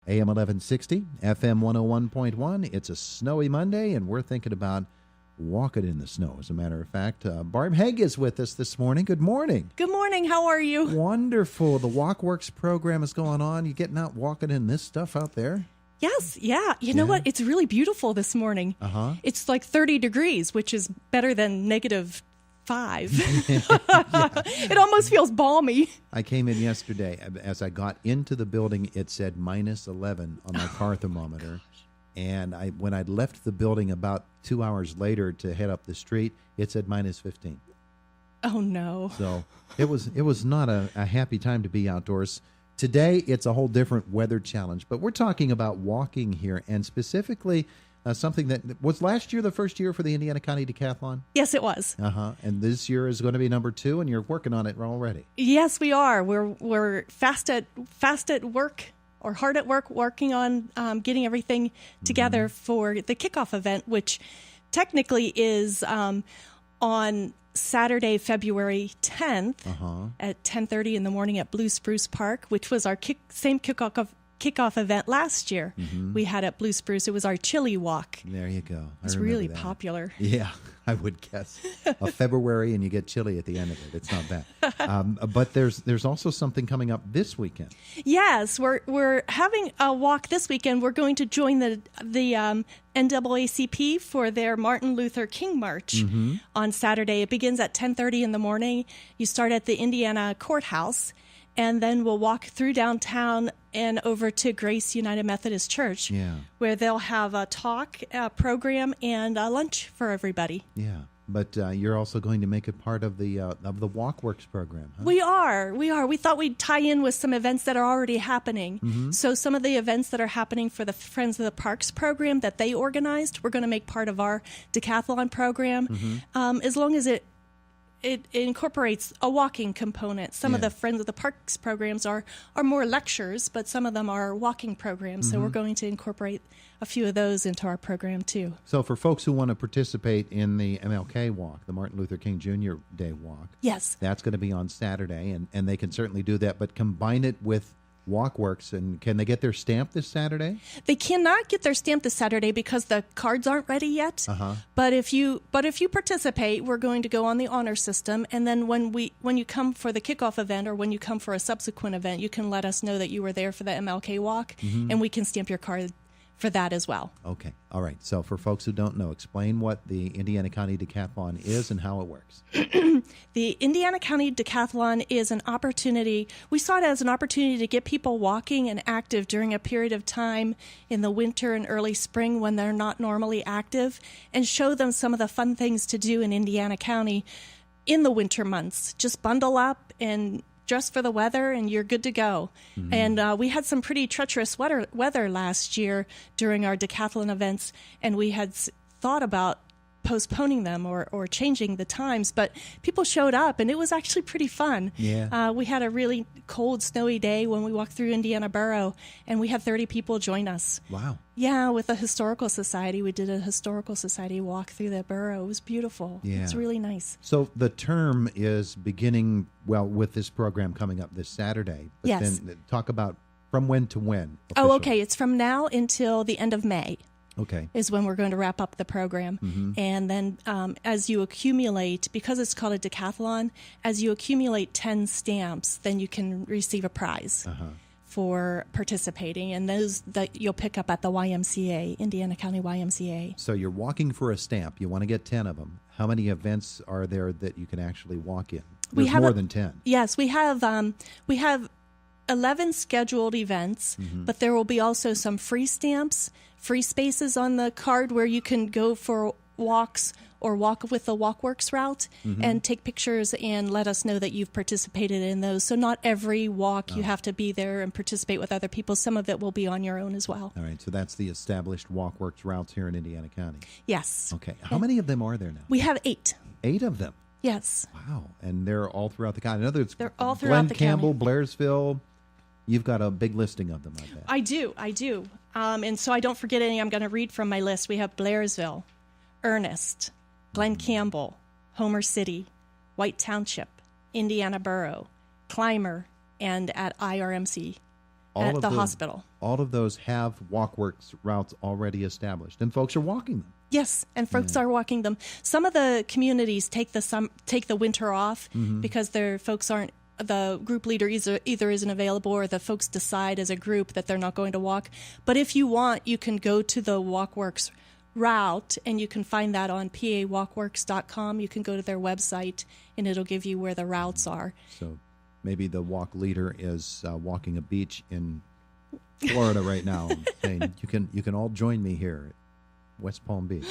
AM 1160, FM 101.1. It's a snowy Monday, and we're thinking about walking in the snow. As a matter of fact, Barb Hauge is with us this morning. Good morning. Good morning. How are you? Wonderful. The Walkworks program is going on. You getting out walking in this stuff out there? Yes. Yeah. You know what? It's really beautiful this morning. It's like 30 degrees, which is better than -5. It almost feels balmy. I came in yesterday. As I got into the building, it said -11 on my car thermometer. And when I left the building about 2 hours later to head up the street, it said -15. Oh, no. So it was not a happy time to be outdoors. Today, it's a whole different weather challenge. But we're talking about walking here, and specifically something that was last year the first year for the Indiana County Decathlon? Yes, it was. And this year is going to be number 2, and you're working on it already. Yes, we are. We're fast at work. Or hard at work working on getting everything together for the kickoff event, which technically is on Saturday, February 10th at 10:30 in the morning at Blue Spruce Park, which was our same kickoff event last year. We had at Blue Spruce. It was our chili walk. There you go. It's really popular. Yeah, I would guess. February, and you get chili at the end of it. It's not bad. But there's also something coming up this weekend. Yes, we're having a walk this weekend. We're going to join the NAACP for their Martin Luther King March on Saturday. It begins at 10:30 in the morning. You start at the Indiana Courthouse, and then we'll walk through downtown and over to Grace United Methodist Church, where they'll have a talk, a program, and a lunch for everybody. Yeah, but you're also going to make it part of the Walkworks program, huh? We are. We thought we'd tie in with some events that are already happening. So some of the events that are happening for the Friends of the Parks program that they organized, we're going to make part of our decathlon program, as long as it incorporates a walking component. Some of the Friends of the Parks programs are more lectures, but some of them are walking programs. So we're going to incorporate a few of those into our program too. So for folks who want to participate in the MLK walk, the Martin Luther King Jr. Day walk, yes, that's going to be on Saturday, and they can certainly do that, but combine it with Walkworks, and can they get their stamp this Saturday? They cannot get their stamp this Saturday because the cards aren't ready yet. But if you participate, we're going to go on the honor system, and then when you come for the kickoff event or when you come for a subsequent event, you can let us know that you were there for the MLK walk, and we can stamp your card for that as well. Okay. All right. So for folks who don't know, explain what the Indiana County Decathlon is and how it works. The Indiana County Decathlon is an opportunity. We saw it as an opportunity to get people walking and active during a period of time in the winter and early spring when they're not normally active, and show them some of the fun things to do in Indiana County in the winter months. Just bundle up and dress for the weather, and you're good to go. And we had some pretty treacherous weather last year during our decathlon events, and we had thought about postponing them or changing the times, but people showed up, and it was actually pretty fun. We had a really cold, snowy day when we walked through Indiana Borough, and we had 30 people join us. Wow. Yeah, with the Historical Society. We did a Historical Society walk through the borough. It was beautiful. Yeah. It's really nice. So the term is beginning, with this program coming up this Saturday. But yes. Then talk about from when to when. Officially. Oh, okay. It's from now until the end of May. Okay. Is when we're going to wrap up the program. And then as you accumulate, because it's called a decathlon, as you accumulate 10 stamps, then you can receive a prize for participating. And those that you'll pick up at the YMCA, Indiana County YMCA. So you're walking for a stamp. You want to get 10 of them. How many events are there that you can actually walk in? There's more than 10. Yes, we have 11 scheduled events, but there will be also some free stamps, free spaces on the card where you can go for walks or walk with the Walkworks route and take pictures and let us know that you've participated in those. So not every walk you have to be there and participate with other people. Some of it will be on your own as well. All right, so that's the established Walkworks routes here in Indiana County. Yes. Okay, how many of them are there now? We have 8. 8 of them? Yes. Wow, and they're all throughout the county. In other words, they're all throughout the Campbell, county. Blairsville. You've got a big listing of them, I bet. I do. And so I don't forget any. I'm going to read from my list. We have Blairsville, Ernest, Glen Campbell, Homer City, White Township, Indiana Borough, Clymer, and at IRMC, at the hospital. all of those have Walkworks routes already established, and folks are walking them. Yes, and folks are walking them. Some of the communities take the winter off because their folks aren't. The group leader either isn't available, or the folks decide as a group that they're not going to walk. But if you want, you can go to the Walkworks route, and you can find that on pawalkworks.com. You can go to their website, and it'll give you where the routes are. So maybe the walk leader is walking a beach in Florida right now, saying, "You can all join me here at West Palm Beach,"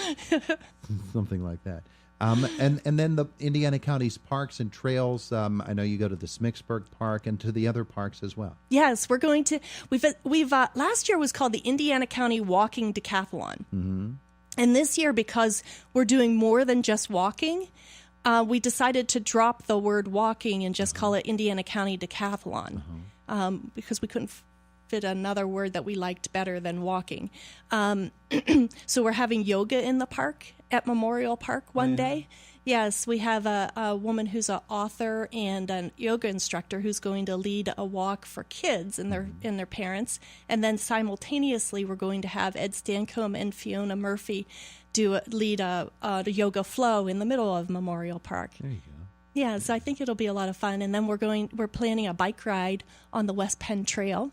something like that. And then the Indiana County's parks and trails. I know you go to the Smicksburg Park and to the other parks as well. Yes, we're going to. We've last year was called the Indiana County Walking Decathlon, and this year, because we're doing more than just walking, we decided to drop the word walking and just call it Indiana County Decathlon, because we couldn't fit another word that we liked better than walking. So we're having yoga in the park at Memorial Park one day. Yes, we have a woman who's an author and a yoga instructor who's going to lead a walk for kids and their parents. And then simultaneously, we're going to have Ed Stancombe and Fiona Murphy lead a yoga flow in the middle of Memorial Park. There you go. Yeah, so I think it'll be a lot of fun. And then we're planning a bike ride on the West Penn Trail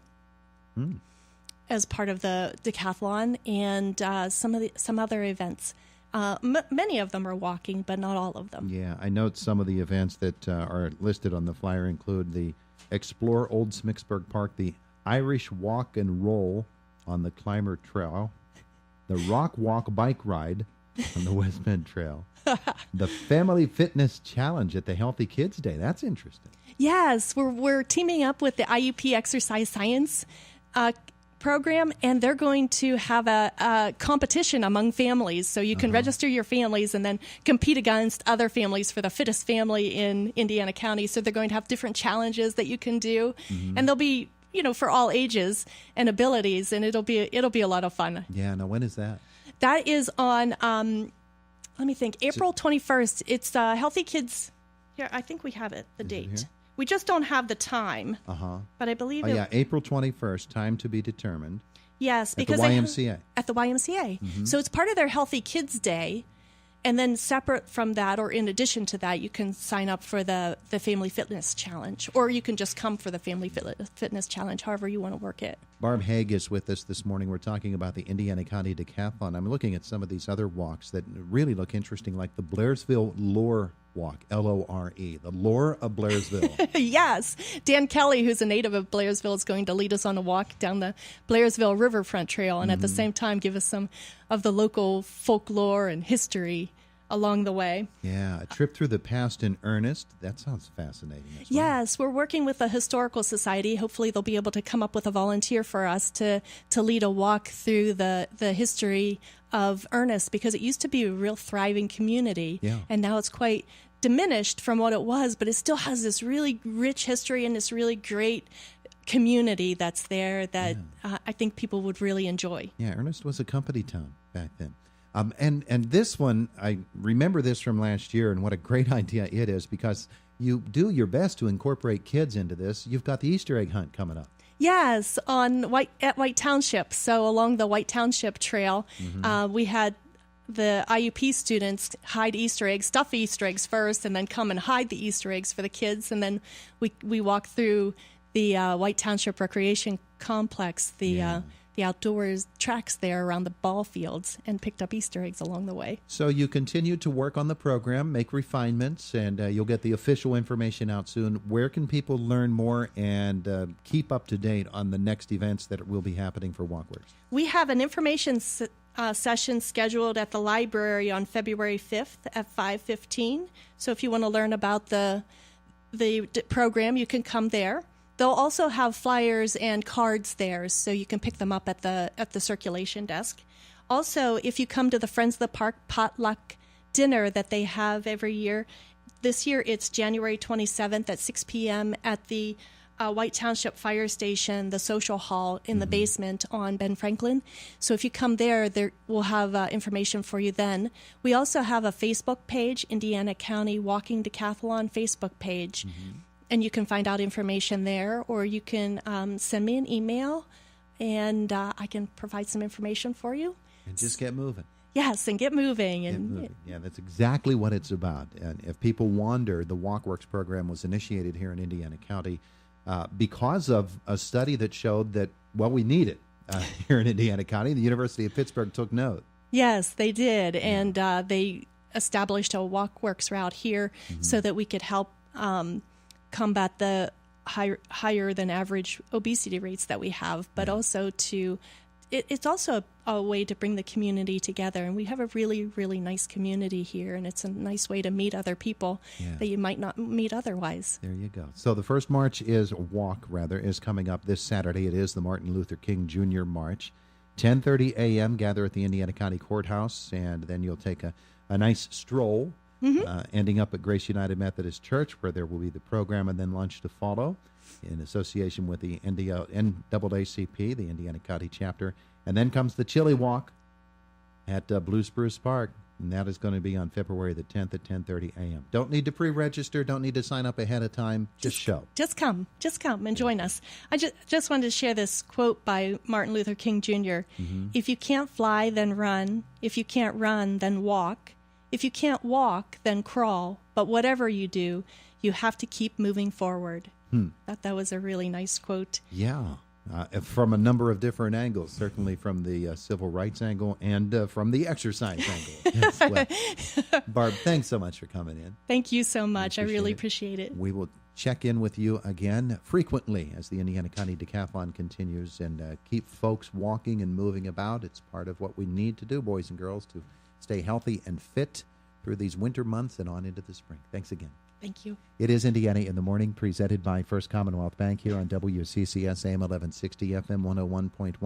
as part of the decathlon, and some other events. Many of them are walking, but not all of them. Yeah, I note some of the events that are listed on the flyer include the Explore Old Smicksburg Park, the Irish Walk and Roll on the Climber Trail, the Rock Walk Bike Ride on the West Penn Trail, the Family Fitness Challenge at the Healthy Kids Day. That's interesting. Yes, we're teaming up with the IUP Exercise Science program, and they're going to have a competition among families. So you can register your families and then compete against other families for the fittest family in Indiana County. So they're going to have different challenges that you can do, and they'll be, for all ages and abilities, and it'll be a lot of fun. Yeah. Now, when is that? That is on, let me think, April 21st. It's Healthy Kids. Here, I think we have it, the date. We just don't have the time. But I believe April 21st, time to be determined. Yes, because at the YMCA. At the YMCA. So it's part of their Healthy Kids Day. And then separate from that, or in addition to that, you can sign up for the Family Fitness Challenge, or you can just come for the Family Fitness Challenge, however you want to work it. Barb Hauge is with us this morning. We're talking about the Indiana County Decathlon. I'm looking at some of these other walks that really look interesting, like the Blairsville Lore Walk, L-O-R-E, the Lore of Blairsville. Yes. Dan Kelly, who's a native of Blairsville, is going to lead us on a walk down the Blairsville Riverfront Trail, and at the same time give us some of the local folklore and history along the way. Yeah, a trip through the past in earnest. That sounds fascinating as well. Yes, we're working with the Historical Society. Hopefully they'll be able to come up with a volunteer for us to lead a walk through the history of Ernest, because it used to be a real thriving community. Yeah. And now it's quite diminished from what it was, but it still has this really rich history and this really great community that's there that I think people would really enjoy. Yeah, Ernest was a company town back then. And this one, I remember this from last year, and what a great idea it is, because you do your best to incorporate kids into this. You've got the Easter egg hunt coming up. Yes, at White Township. So along the White Township Trail, we had the IUP students hide Easter eggs, stuff Easter eggs first, and then come and hide the Easter eggs for the kids. And then we walk through the White Township Recreation Complex, the outdoors tracks there around the ball fields, and picked up Easter eggs along the way. So you continue to work on the program, make refinements, and you'll get the official information out soon. Where can people learn more and keep up to date on the next events that will be happening for Walkworks? We have an information session scheduled at the library on February 5th at 5:15. So if you want to learn about the program, you can come there. They'll also have flyers and cards there, so you can pick them up at the circulation desk. Also, if you come to the Friends of the Park potluck dinner that they have every year, this year it's January 27th at 6 p.m. at the White Township Fire Station, the social hall in the basement on Ben Franklin. So if you come there we'll have information for you then. We also have a Facebook page, Indiana County Walking Decathlon Facebook page. And you can find out information there, or you can send me an email, and I can provide some information for you. And just get moving. Yes, and get moving. Get moving. Yeah, that's exactly what it's about. And if people wonder, the Walkworks program was initiated here in Indiana County because of a study that showed that, well, we need it here in Indiana County. The University of Pittsburgh took note. Yes, they did. And they established a Walkworks route here so that we could help combat the higher than average obesity rates that we have, but also it's also a way to bring the community together. And we have a really, really nice community here, and it's a nice way to meet other people that you might not meet otherwise. There you go. So the first march is coming up this Saturday. It is the Martin Luther King Jr. March. 10:30 a.m. gather at the Indiana County Courthouse, and then you'll take a nice stroll, ending up at Grace United Methodist Church, where there will be the program and then lunch to follow in association with the NAACP, the Indiana County chapter. And then comes the Chili Walk at Blue Spruce Park, and that is going to be on February the 10th at 10:30 a.m. Don't need to pre-register, don't need to sign up ahead of time, just show. Just come and join us. I just wanted to share this quote by Martin Luther King Jr. If you can't fly, then run. If you can't run, then walk. If you can't walk, then crawl. But whatever you do, you have to keep moving forward. That was a really nice quote. Yeah, from a number of different angles, certainly from the civil rights angle and from the exercise angle as well. Barb, thanks so much for coming in. Thank you so much. I really appreciate it. We will check in with you again frequently as the Indiana County Decathlon continues, and keep folks walking and moving about. It's part of what we need to do, boys and girls, to stay healthy and fit through these winter months and on into the spring. Thanks again. Thank you. It is Indiana in the Morning, presented by First Commonwealth Bank here on WCCS AM 1160 FM 101.1.